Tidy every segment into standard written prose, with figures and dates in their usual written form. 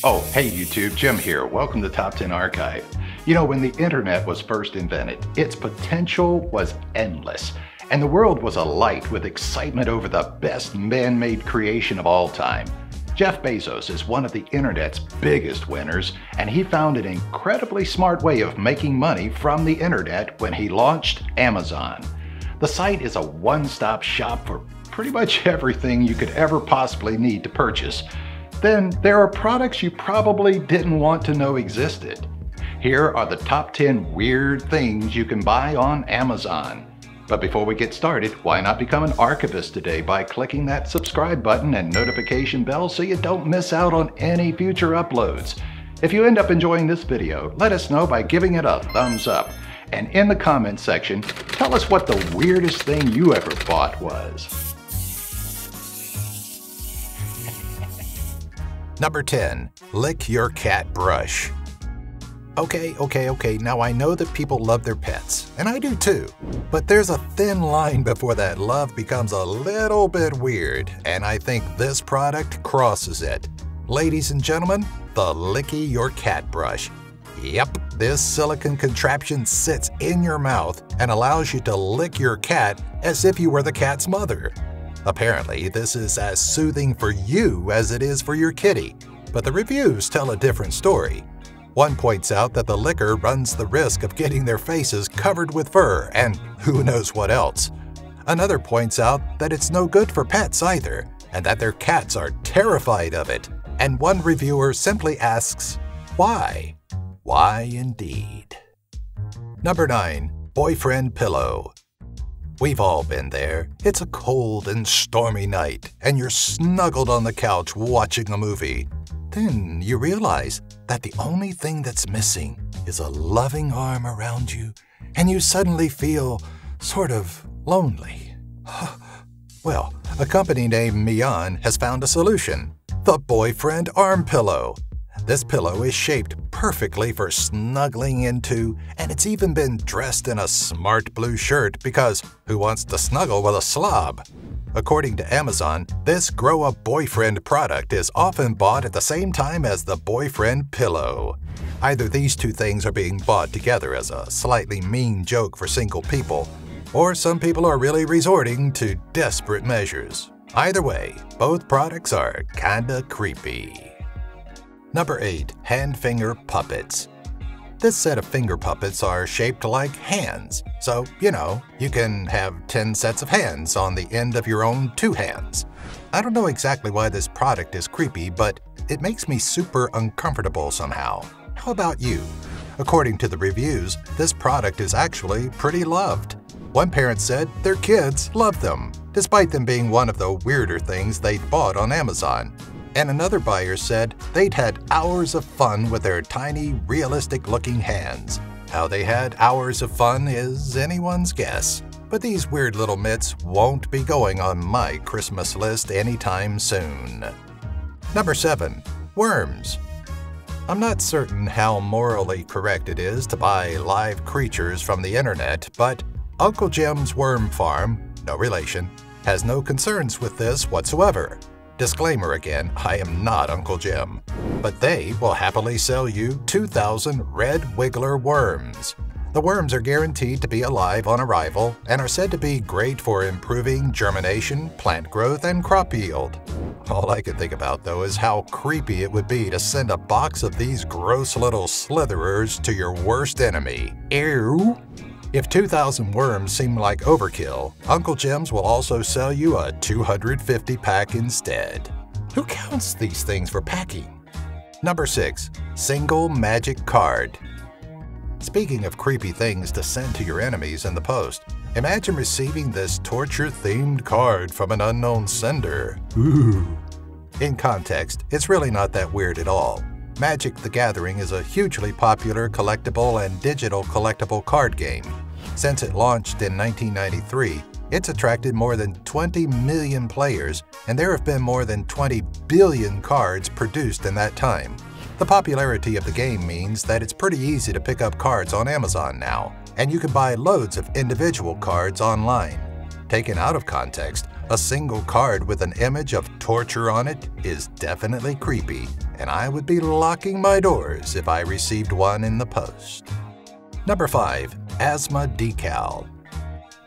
Oh, hey YouTube, Jim here. Welcome to Top 10 Archive. You know, when the internet was first invented, its potential was endless, and the world was alight with excitement over the best man-made creation of all time. Jeff Bezos is one of the internet's biggest winners, and he found an incredibly smart way of making money from the internet when he launched Amazon. The site is a one-stop shop for pretty much everything you could ever possibly need to purchase. Then there are products you probably didn't want to know existed. Here are the top 10 weird things you can buy on Amazon. But before we get started, why not become an archivist today by clicking that subscribe button and notification bell so you don't miss out on any future uploads. If you end up enjoying this video, let us know by giving it a thumbs up. And in the comments section, tell us what the weirdest thing you ever bought was. Number 10. Lick your cat brush. Okay, now I know that people love their pets, and I do too. But there's a thin line before that love becomes a little bit weird, and I think this product crosses it. Ladies and gentlemen, the Licky Your Cat brush. Yep, this silicone contraption sits in your mouth and allows you to lick your cat as if you were the cat's mother. Apparently, this is as soothing for you as it is for your kitty, but the reviews tell a different story. One points out that the licker runs the risk of getting their faces covered with fur and who knows what else. Another points out that it's no good for pets either, and that their cats are terrified of it. And one reviewer simply asks, why? Why indeed? Number 9. Boyfriend pillow. We've all been there. It's a cold and stormy night, and you're snuggled on the couch watching a movie. Then you realize that the only thing that's missing is a loving arm around you, and you suddenly feel sort of lonely. Well, a company named Mian has found a solution: the Boyfriend Arm Pillow. This pillow is shaped perfectly for snuggling into, and it's even been dressed in a smart blue shirt because who wants to snuggle with a slob? According to Amazon, this grow-a-boyfriend product is often bought at the same time as the boyfriend pillow. Either these two things are being bought together as a slightly mean joke for single people, or some people are really resorting to desperate measures. Either way, both products are kinda creepy. Number 8. Hand finger puppets. This set of finger puppets are shaped like hands, so, you know, you can have 10 sets of hands on the end of your own 2 hands. I don't know exactly why this product is creepy, but it makes me super uncomfortable somehow. How about you? According to the reviews, this product is actually pretty loved. One parent said their kids loved them, despite them being one of the weirder things they'd bought on Amazon. And another buyer said they'd had hours of fun with their tiny, realistic-looking hands. How they had hours of fun is anyone's guess. But these weird little mitts won't be going on my Christmas list anytime soon. Number 7. Worms. I'm not certain how morally correct it is to buy live creatures from the internet, but Uncle Jim's Worm Farm, no relation, has no concerns with this whatsoever. Disclaimer again, I am not Uncle Jim. But they will happily sell you 2,000 red wiggler worms. The worms are guaranteed to be alive on arrival and are said to be great for improving germination, plant growth, and crop yield. All I can think about, though, is how creepy it would be to send a box of these gross little slitherers to your worst enemy. Ew! If 2,000 worms seem like overkill, Uncle Jim's will also sell you a 250 pack instead. Who counts these things for packing? Number 6. Single magic card. Speaking of creepy things to send to your enemies in the post, imagine receiving this torture-themed card from an unknown sender. Ooh. In context, it's really not that weird at all. Magic the Gathering is a hugely popular collectible and digital collectible card game. Since it launched in 1993, it's attracted more than 20 million players, and there have been more than 20 billion cards produced in that time. The popularity of the game means that it's pretty easy to pick up cards on Amazon now, and you can buy loads of individual cards online. Taken out of context, a single card with an image of torture on it is definitely creepy, and I would be locking my doors if I received one in the post. Number 5. Asthma Decal.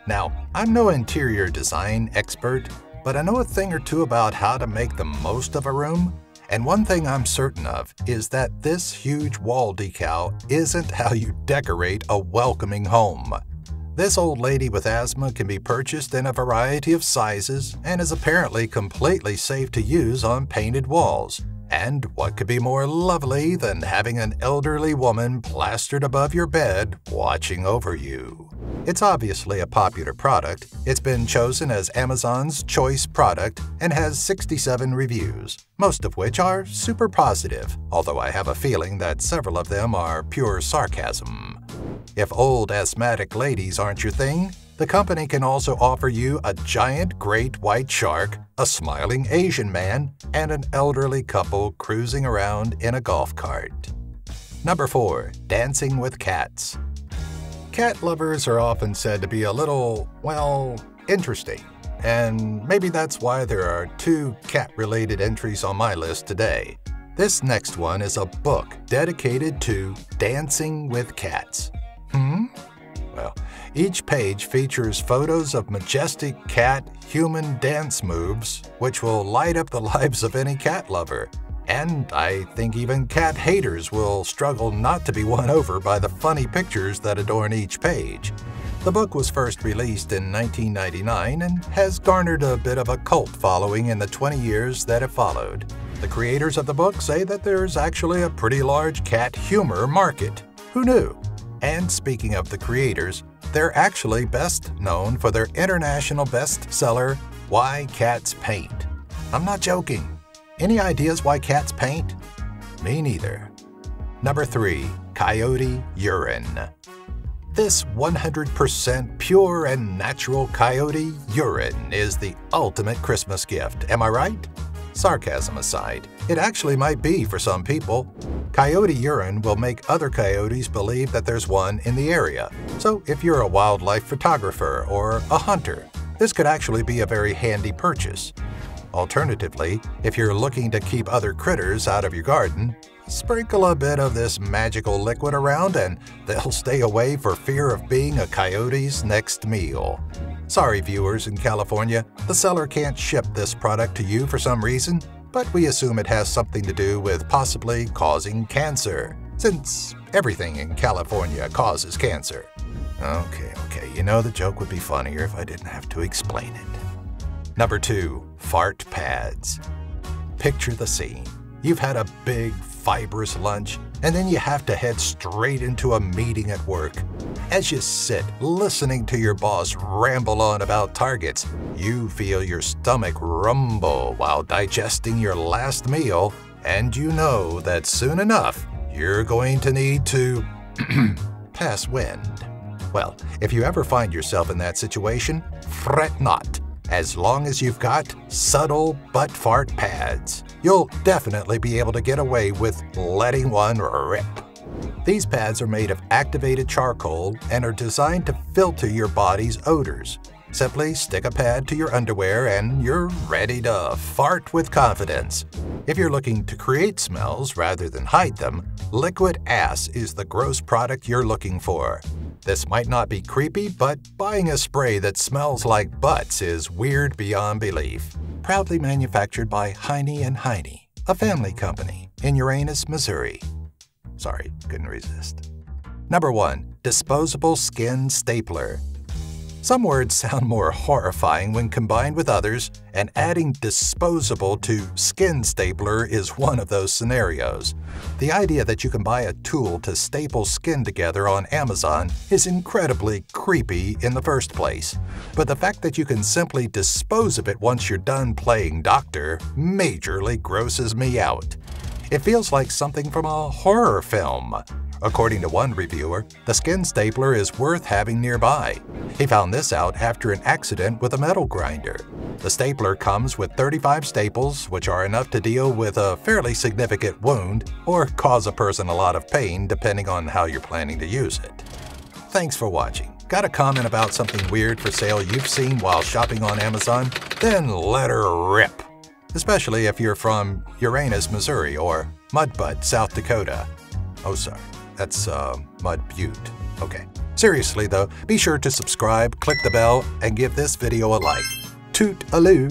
Now, I'm no interior design expert, but I know a thing or two about how to make the most of a room. And one thing I'm certain of is that this huge wall decal isn't how you decorate a welcoming home. This old lady with asthma can be purchased in a variety of sizes and is apparently completely safe to use on painted walls. And what could be more lovely than having an elderly woman plastered above your bed watching over you? It's obviously a popular product. It's been chosen as Amazon's choice product and has 67 reviews, most of which are super positive, although I have a feeling that several of them are pure sarcasm. If old asthmatic ladies aren't your thing, the company can also offer you a giant great white shark, a smiling Asian man, and an elderly couple cruising around in a golf cart. Number 4. Dancing with cats. Cat lovers are often said to be a little, well, interesting. And maybe that's why there are 2 cat-related entries on my list today. This next one is a book dedicated to dancing with cats. Well, each page features photos of majestic cat-human dance moves, which will light up the lives of any cat lover. And I think even cat haters will struggle not to be won over by the funny pictures that adorn each page. The book was first released in 1999 and has garnered a bit of a cult following in the 20 years that have followed. The creators of the book say that there's actually a pretty large cat humor market. Who knew? And speaking of the creators, they're actually best known for their international bestseller, Why Cats Paint. I'm not joking. Any ideas why cats paint? Me neither. Number 3. Coyote Urine. This 100% pure and natural coyote urine is the ultimate Christmas gift, am I right? Sarcasm aside, it actually might be for some people. Coyote urine will make other coyotes believe that there's one in the area. So if you're a wildlife photographer or a hunter, this could actually be a very handy purchase. Alternatively, if you're looking to keep other critters out of your garden, sprinkle a bit of this magical liquid around and they'll stay away for fear of being a coyote's next meal. Sorry, viewers in California, the seller can't ship this product to you for some reason, but we assume it has something to do with possibly causing cancer, since everything in California causes cancer. Okay, you know the joke would be funnier if I didn't have to explain it. Number 2. Fart pads. Picture the scene. You've had a big, fibrous lunch, and then you have to head straight into a meeting at work. As you sit listening to your boss ramble on about targets, you feel your stomach rumble while digesting your last meal, and you know that soon enough, you're going to need to pass wind. Well, if you ever find yourself in that situation, fret not. As long as you've got subtle butt fart pads, you'll definitely be able to get away with letting one rip. These pads are made of activated charcoal and are designed to filter your body's odors. Simply stick a pad to your underwear and you're ready to fart with confidence. If you're looking to create smells rather than hide them, liquid ass is the gross product you're looking for. This might not be creepy, but buying a spray that smells like butts is weird beyond belief. Proudly manufactured by Heine & Heine, a family company in Uranus, Missouri. Sorry, couldn't resist. Number 1. Disposable Skin Stapler. Some words sound more horrifying when combined with others, and adding disposable to skin stapler is one of those scenarios. The idea that you can buy a tool to staple skin together on Amazon is incredibly creepy in the first place. But the fact that you can simply dispose of it once you're done playing doctor majorly grosses me out. It feels like something from a horror film. According to one reviewer, the skin stapler is worth having nearby. He found this out after an accident with a metal grinder. The stapler comes with 35 staples, which are enough to deal with a fairly significant wound or cause a person a lot of pain depending on how you're planning to use it. Thanks for watching. Got a comment about something weird for sale you've seen while shopping on Amazon? Then let her rip. especially if you're from Uranus, Missouri, or Mud Butte, South Dakota. Oh, sorry, that's Mud Butte. Okay. Seriously though, be sure to subscribe, click the bell, and give this video a like. Toot-aloo!